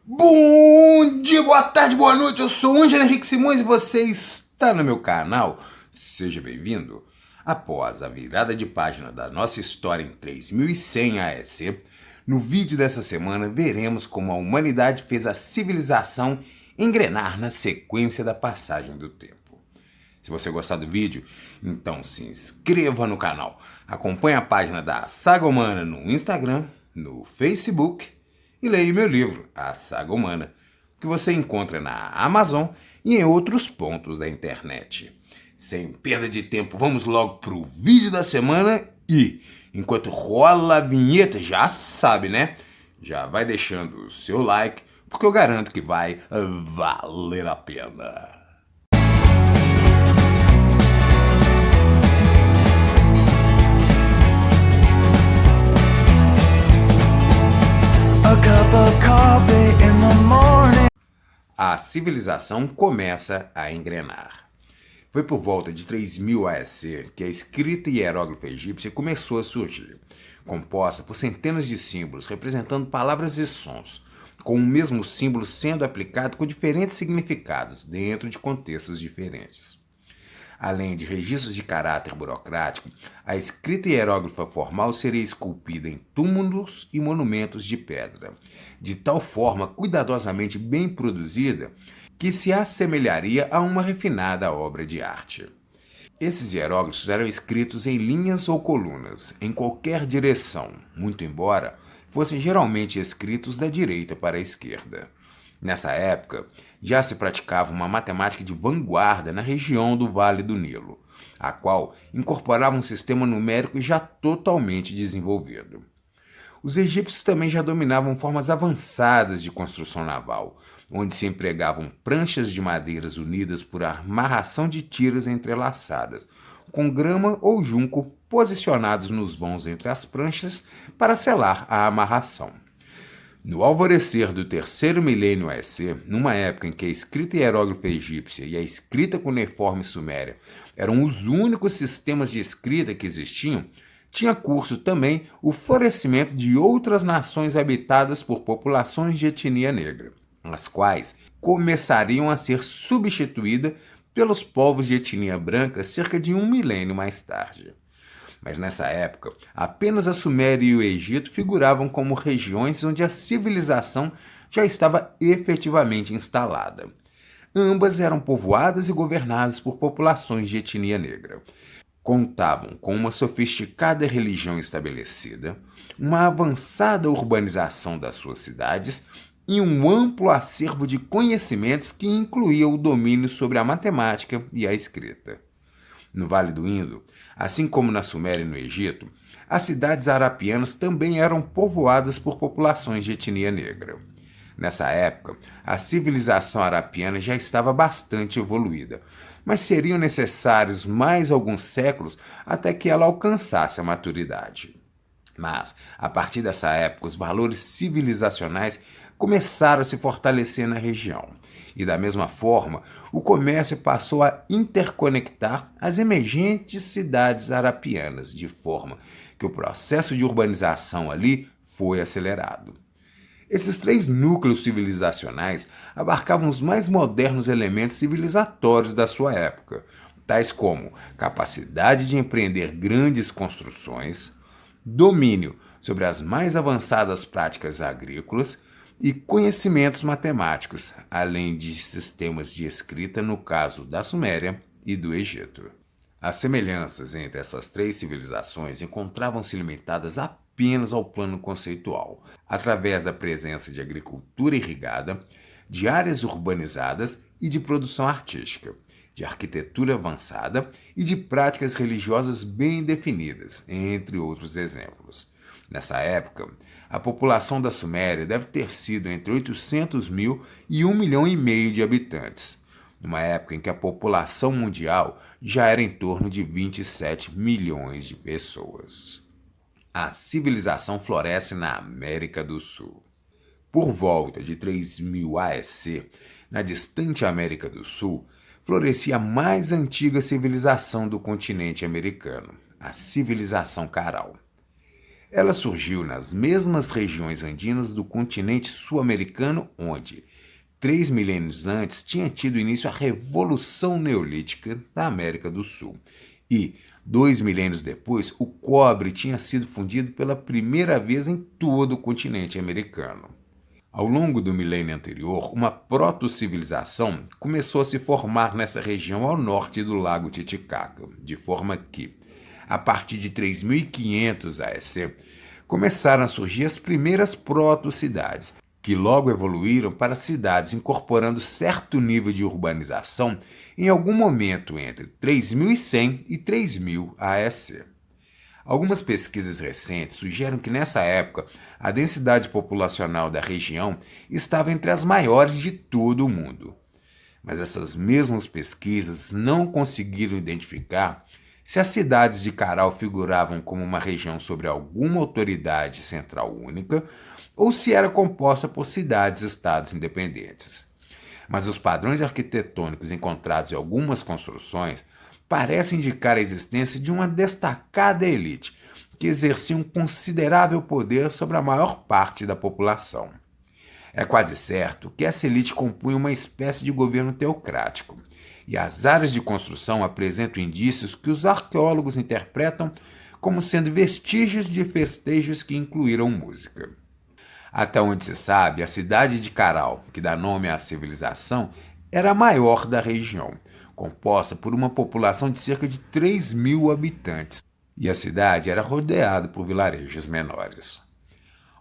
Bom dia, boa tarde, boa noite, eu sou o Ângelo Henrique Simões e você está no meu canal. Seja bem-vindo. Após a virada de página da nossa história em 3100 AEC, no vídeo dessa semana veremos como a humanidade fez a civilização engrenar na sequência da passagem do tempo. Se você gostar do vídeo, então se inscreva no canal, acompanhe a página da Saga Humana no Instagram, no Facebook e leia meu livro, A Saga Humana, que você encontra na Amazon e em outros pontos da internet. Sem perda de tempo, vamos logo pro vídeo da semana e, enquanto rola a vinheta, já sabe, né? Já vai deixando o seu like, porque eu garanto que vai valer a pena. A civilização começa a engrenar. Foi por volta de 3000 AEC que a escrita hieróglifa egípcia começou a surgir, composta por centenas de símbolos representando palavras e sons, com o mesmo símbolo sendo aplicado com diferentes significados dentro de contextos diferentes. Além de registros de caráter burocrático, a escrita hieróglifa formal seria esculpida em túmulos e monumentos de pedra, de tal forma cuidadosamente bem produzida que se assemelharia a uma refinada obra de arte. Esses hieróglifos eram escritos em linhas ou colunas, em qualquer direção, muito embora fossem geralmente escritos da direita para a esquerda. Nessa época, já se praticava uma matemática de vanguarda na região do Vale do Nilo, a qual incorporava um sistema numérico já totalmente desenvolvido. Os egípcios também já dominavam formas avançadas de construção naval, onde se empregavam pranchas de madeiras unidas por amarração de tiras entrelaçadas, com grama ou junco posicionados nos vãos entre as pranchas para selar a amarração. No alvorecer do terceiro milênio AEC, numa época em que a escrita hieróglifa egípcia e a escrita cuneiforme suméria eram os únicos sistemas de escrita que existiam, tinha curso também o florescimento de outras nações habitadas por populações de etnia negra, as quais começariam a ser substituídas pelos povos de etnia branca cerca de 1 milênio mais tarde. Mas nessa época, apenas a Suméria e o Egito figuravam como regiões onde a civilização já estava efetivamente instalada. Ambas eram povoadas e governadas por populações de etnia negra. Contavam com uma sofisticada religião estabelecida, uma avançada urbanização das suas cidades e um amplo acervo de conhecimentos que incluía o domínio sobre a matemática e a escrita. No Vale do Indo, assim como na Suméria e no Egito, as cidades arapianas também eram povoadas por populações de etnia negra. Nessa época, a civilização arapiana já estava bastante evoluída, mas seriam necessários mais alguns séculos até que ela alcançasse a maturidade. Mas, a partir dessa época, os valores civilizacionais começaram a se fortalecer na região. E da mesma forma, o comércio passou a interconectar as emergentes cidades arapianas, de forma que o processo de urbanização ali foi acelerado. Esses três núcleos civilizacionais abarcavam os mais modernos elementos civilizatórios da sua época, tais como capacidade de empreender grandes construções, domínio sobre as mais avançadas práticas agrícolas e conhecimentos matemáticos, além de sistemas de escrita no caso da Suméria e do Egito. As semelhanças entre essas três civilizações encontravam-se limitadas apenas ao plano conceitual, através da presença de agricultura irrigada, de áreas urbanizadas e de produção artística, de arquitetura avançada e de práticas religiosas bem definidas, entre outros exemplos. Nessa época, a população da Suméria deve ter sido entre 800 mil e 1,5 milhão de habitantes, numa época em que a população mundial já era em torno de 27 milhões de pessoas. A civilização floresce na América do Sul. Por volta de 3000 AEC, na distante América do Sul, florescia a mais antiga civilização do continente americano, a civilização Caral. Ela surgiu nas mesmas regiões andinas do continente sul-americano, onde, 3 milênios antes, tinha tido início a Revolução Neolítica da América do Sul. E, 2 milênios depois, o cobre tinha sido fundido pela primeira vez em todo o continente americano. Ao longo do milênio anterior, uma proto-civilização começou a se formar nessa região ao norte do Lago Titicaca, de forma que, a partir de 3500 AEC, começaram a surgir as primeiras proto-cidades, que logo evoluíram para cidades incorporando certo nível de urbanização em algum momento entre 3100 e 3000 AEC. Algumas pesquisas recentes sugerem que nessa época a densidade populacional da região estava entre as maiores de todo o mundo. Mas essas mesmas pesquisas não conseguiram identificar se as cidades de Caral figuravam como uma região sobre alguma autoridade central única ou se era composta por cidades-estados independentes. Mas os padrões arquitetônicos encontrados em algumas construções parecem indicar a existência de uma destacada elite que exercia um considerável poder sobre a maior parte da população. É quase certo que essa elite compunha uma espécie de governo teocrático, e as áreas de construção apresentam indícios que os arqueólogos interpretam como sendo vestígios de festejos que incluíram música. Até onde se sabe, a cidade de Caral, que dá nome à civilização, era a maior da região, composta por uma população de cerca de 3.000 habitantes, e a cidade era rodeada por vilarejos menores.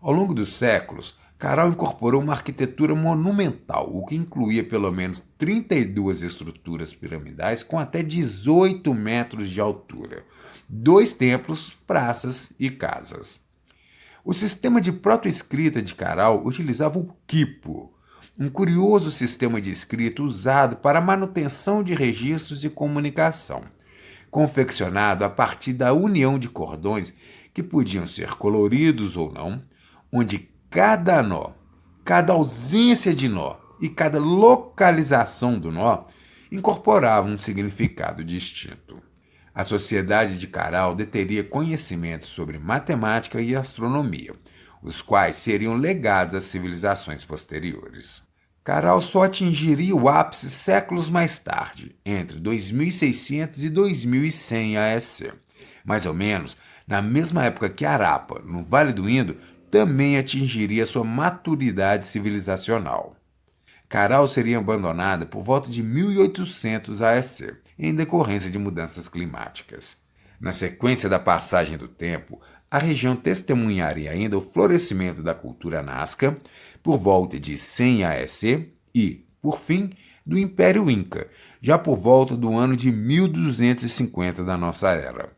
Ao longo dos séculos, Caral incorporou uma arquitetura monumental, o que incluía pelo menos 32 estruturas piramidais com até 18 metros de altura, 2 templos, praças e casas. O sistema de protoescrita de Caral utilizava o quipo, um curioso sistema de escrita usado para a manutenção de registros e comunicação, confeccionado a partir da união de cordões que podiam ser coloridos ou não, onde cada nó, cada ausência de nó e cada localização do nó incorporavam um significado distinto. A sociedade de Caral deteria conhecimentos sobre matemática e astronomia, os quais seriam legados às civilizações posteriores. Caral só atingiria o ápice séculos mais tarde, entre 2600 e 2100 AEC. Mais ou menos na mesma época que Harappa, no Vale do Indo, também atingiria sua maturidade civilizacional. Caral seria abandonada por volta de 1800 AEC, em decorrência de mudanças climáticas. Na sequência da passagem do tempo, a região testemunharia ainda o florescimento da cultura Nazca, por volta de 100 AEC, e, por fim, do Império Inca, já por volta do ano de 1250 da nossa era.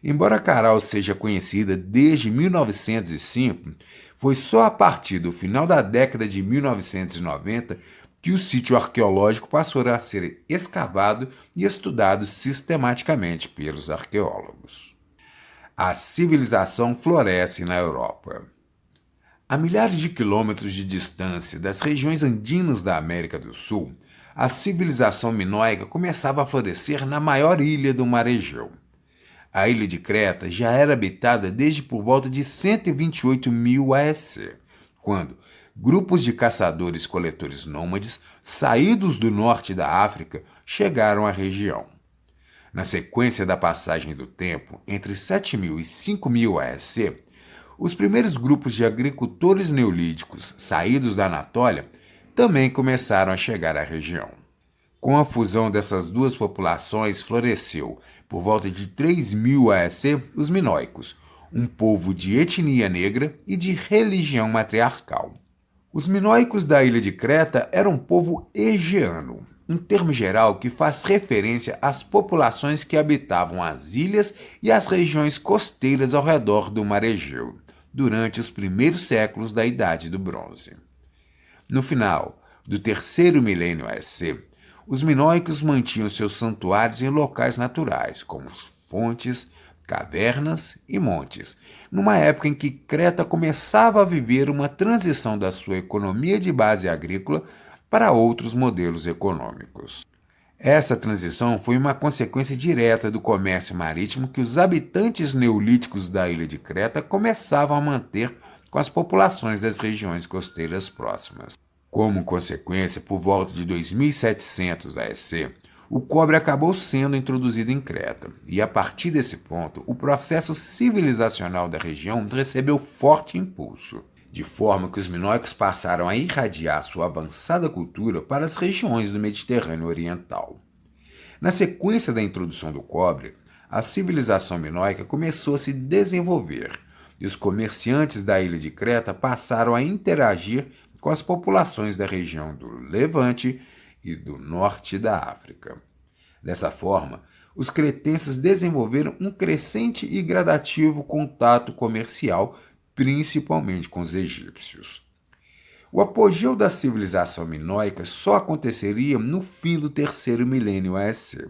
Embora Caral seja conhecida desde 1905, foi só a partir do final da década de 1990 que o sítio arqueológico passou a ser escavado e estudado sistematicamente pelos arqueólogos. A civilização floresce na Europa. A milhares de quilômetros de distância das regiões andinas da América do Sul, a civilização minoica começava a florescer na maior ilha do Mar Egeu. A ilha de Creta já era habitada desde por volta de 128.000 AEC, quando grupos de caçadores-coletores nômades, saídos do norte da África, chegaram à região. Na sequência da passagem do tempo, entre 7.000 e 5.000 AEC, os primeiros grupos de agricultores neolíticos saídos da Anatólia também começaram a chegar à região. Com a fusão dessas duas populações, floresceu, por volta de 3.000 AEC, os minoicos, um povo de etnia negra e de religião matriarcal. Os minoicos da ilha de Creta eram um povo egeano, um termo geral que faz referência às populações que habitavam as ilhas e as regiões costeiras ao redor do Mar Egeu, durante os primeiros séculos da Idade do Bronze. No final do terceiro milênio AEC, os minoicos mantinham seus santuários em locais naturais, como fontes, cavernas e montes, numa época em que Creta começava a viver uma transição da sua economia de base agrícola para outros modelos econômicos. Essa transição foi uma consequência direta do comércio marítimo que os habitantes neolíticos da ilha de Creta começavam a manter com as populações das regiões costeiras próximas. Como consequência, por volta de 2700 AEC, o cobre acabou sendo introduzido em Creta, e a partir desse ponto, o processo civilizacional da região recebeu forte impulso, de forma que os minoicos passaram a irradiar sua avançada cultura para as regiões do Mediterrâneo Oriental. Na sequência da introdução do cobre, a civilização minoica começou a se desenvolver, e os comerciantes da ilha de Creta passaram a interagir com as populações da região do Levante e do norte da África. Dessa forma, os cretenses desenvolveram um crescente e gradativo contato comercial, principalmente com os egípcios. O apogeu da civilização minoica só aconteceria no fim do terceiro milênio AEC,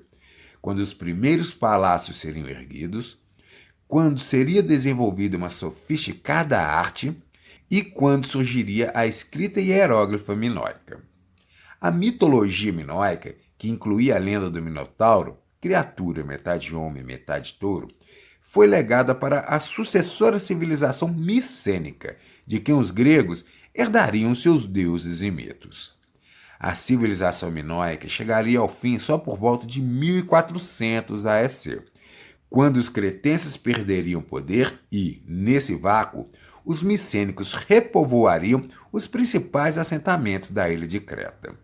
quando os primeiros palácios seriam erguidos, quando seria desenvolvida uma sofisticada arte e quando surgiria a escrita hieróglifa minoica. A mitologia minoica, que incluía a lenda do Minotauro, criatura metade homem, metade touro, foi legada para a sucessora civilização micênica, de quem os gregos herdariam seus deuses e mitos. A civilização minoica chegaria ao fim só por volta de 1400 AEC, quando os cretenses perderiam poder e, nesse vácuo, os micênicos repovoariam os principais assentamentos da ilha de Creta.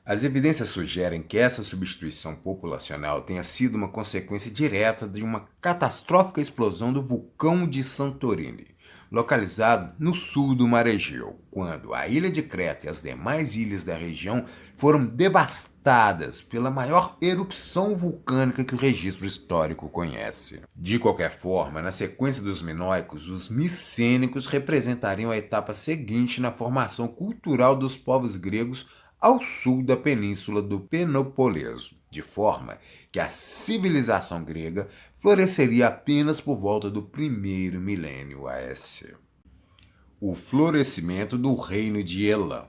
As evidências sugerem que essa substituição populacional tenha sido uma consequência direta de uma catastrófica explosão do vulcão de Santorini, localizado no sul do Mar Egeu, quando a ilha de Creta e as demais ilhas da região foram devastadas pela maior erupção vulcânica que o registro histórico conhece. De qualquer forma, na sequência dos minoicos, os micênicos representariam a etapa seguinte na formação cultural dos povos gregos ao sul da península do Peloponeso, de forma que a civilização grega floresceria apenas por volta do primeiro milênio AEC. O florescimento do reino de Elam.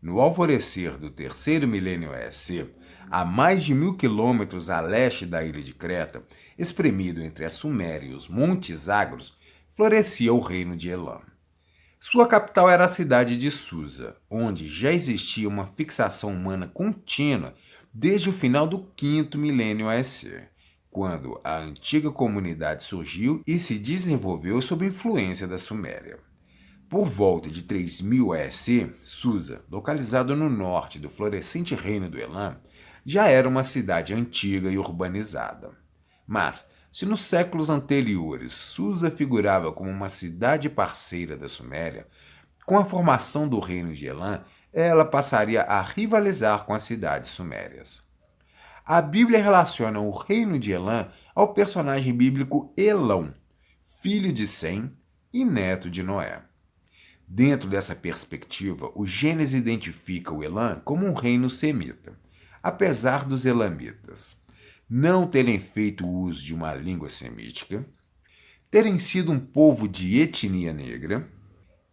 No alvorecer do terceiro milênio AEC, a mais de 1000 quilômetros a leste da ilha de Creta, espremido entre a Suméria e os Montes Zagros, florescia o reino de Elam. Sua capital era a cidade de Susa, onde já existia uma fixação humana contínua desde o final do quinto milênio AEC, quando a antiga comunidade surgiu e se desenvolveu sob influência da Suméria. Por volta de 3000 AEC, Susa, localizada no norte do florescente reino do Elam, já era uma cidade antiga e urbanizada. Mas, se nos séculos anteriores Susa figurava como uma cidade parceira da Suméria, com a formação do reino de Elam, ela passaria a rivalizar com as cidades sumérias. A Bíblia relaciona o reino de Elam ao personagem bíblico Elão, filho de Sem e neto de Noé. Dentro dessa perspectiva, o Gênesis identifica o Elam como um reino semita, apesar dos elamitas não terem feito uso de uma língua semítica, terem sido um povo de etnia negra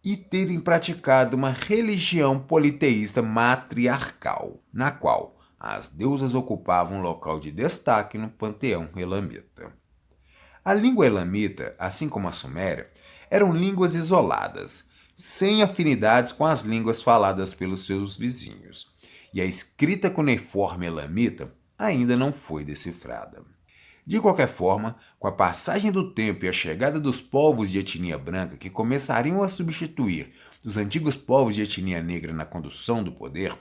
e terem praticado uma religião politeísta matriarcal, na qual as deusas ocupavam um local de destaque no panteão elamita. A língua elamita, assim como a suméria, eram línguas isoladas, sem afinidades com as línguas faladas pelos seus vizinhos, e a escrita cuneiforme elamita ainda não foi decifrada. De qualquer forma, com a passagem do tempo e a chegada dos povos de etnia branca que começariam a substituir os antigos povos de etnia negra na condução do poder,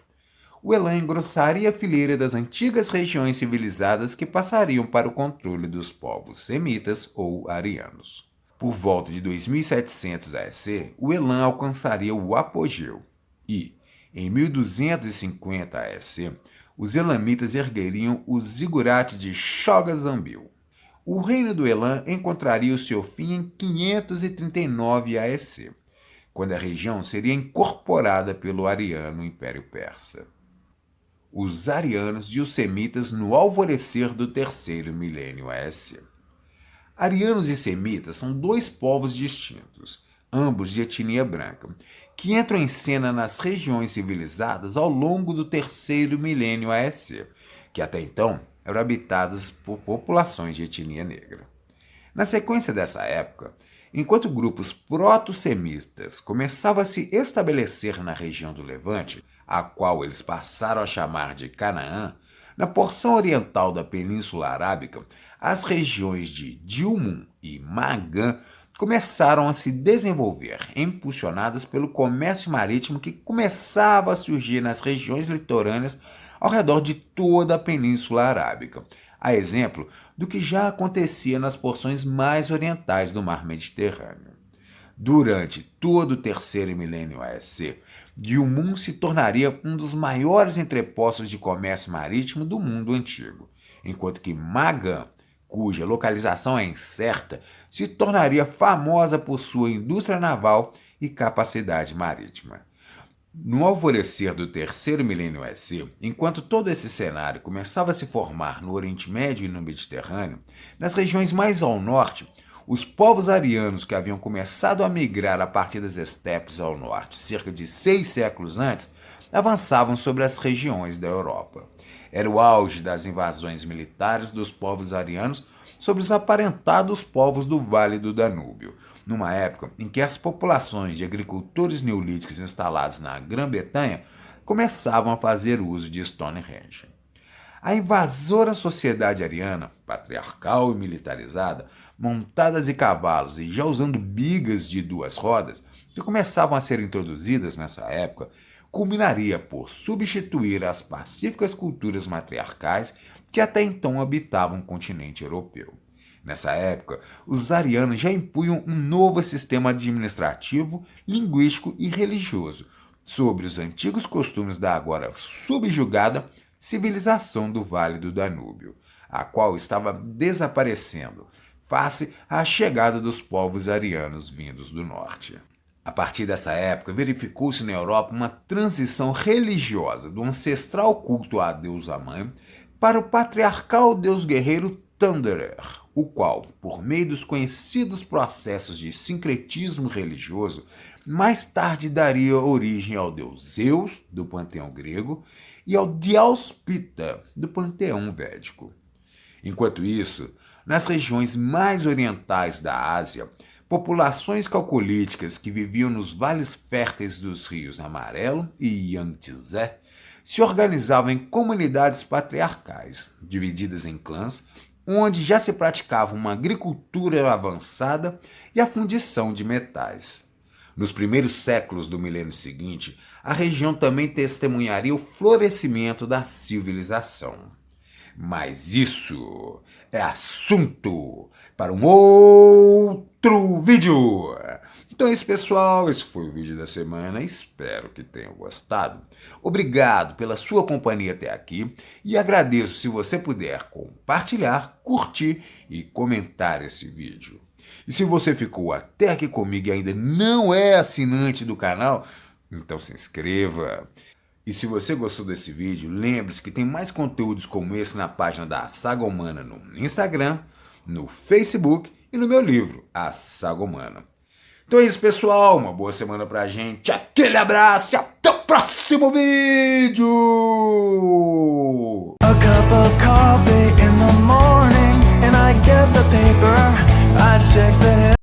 o Elam engrossaria a fileira das antigas regiões civilizadas que passariam para o controle dos povos semitas ou arianos. Por volta de 2700 AEC, o Elam alcançaria o apogeu e, em 1250 AEC, os elamitas ergueriam o zigurate de Choga-Zambil. O reino do Elam encontraria o seu fim em 539 AEC, quando a região seria incorporada pelo ariano Império Persa. Os arianos e os semitas no alvorecer do terceiro milênio AEC. Arianos e semitas são dois povos distintos, ambos de etnia branca, que entram em cena nas regiões civilizadas ao longo do terceiro milênio AEC, que até então eram habitadas por populações de etnia negra. Na sequência dessa época, enquanto grupos proto-semitas começavam a se estabelecer na região do Levante, a qual eles passaram a chamar de Canaã, na porção oriental da Península Arábica, as regiões de Dilmun e Magã começaram a se desenvolver, impulsionadas pelo comércio marítimo que começava a surgir nas regiões litorâneas ao redor de toda a Península Arábica, a exemplo do que já acontecia nas porções mais orientais do Mar Mediterrâneo. Durante todo o terceiro milênio AEC, Dilmun se tornaria um dos maiores entrepostos de comércio marítimo do mundo antigo, enquanto que Magã, cuja localização é incerta, se tornaria famosa por sua indústria naval e capacidade marítima. No alvorecer do terceiro milênio AEC, enquanto todo esse cenário começava a se formar no Oriente Médio e no Mediterrâneo, nas regiões mais ao norte, os povos arianos que haviam começado a migrar a partir das estepes ao norte cerca de 6 séculos antes, avançavam sobre as regiões da Europa. Era o auge das invasões militares dos povos arianos sobre os aparentados povos do Vale do Danúbio, numa época em que as populações de agricultores neolíticos instalados na Grã-Bretanha começavam a fazer uso de Stonehenge. A invasora sociedade ariana, patriarcal e militarizada, montadas em cavalos e já usando bigas de 2 rodas, que começavam a ser introduzidas nessa época, culminaria por substituir as pacíficas culturas matriarcais que até então habitavam o continente europeu. Nessa época, os arianos já impunham um novo sistema administrativo, linguístico e religioso sobre os antigos costumes da agora subjugada civilização do Vale do Danúbio, a qual estava desaparecendo face à chegada dos povos arianos vindos do norte. A partir dessa época, verificou-se na Europa uma transição religiosa do ancestral culto à deusa mãe para o patriarcal deus guerreiro Thunderer, o qual, por meio dos conhecidos processos de sincretismo religioso, mais tarde daria origem ao deus Zeus, do panteão grego, e ao Deus Pitta, do panteão védico. Enquanto isso, nas regiões mais orientais da Ásia, populações calcolíticas que viviam nos vales férteis dos rios Amarelo e Yangtze se organizavam em comunidades patriarcais, divididas em clãs, onde já se praticava uma agricultura avançada e a fundição de metais. Nos primeiros séculos do milênio seguinte, a região também testemunharia o florescimento da civilização. Mas isso é assunto para um outro vídeo. Então é isso, pessoal. Esse foi o vídeo da semana. Espero que tenham gostado. Obrigado pela sua companhia até aqui e agradeço se você puder compartilhar, curtir e comentar esse vídeo. E se você ficou até aqui comigo e ainda não é assinante do canal, então se inscreva. E se você gostou desse vídeo, lembre-se que tem mais conteúdos como esse na página da Saga Humana no Instagram, no Facebook e no meu livro, A Saga Humana. Então é isso, pessoal. Uma boa semana pra gente. Aquele abraço e até o próximo vídeo! A cup of coffee in the morning and I get the paper, I check the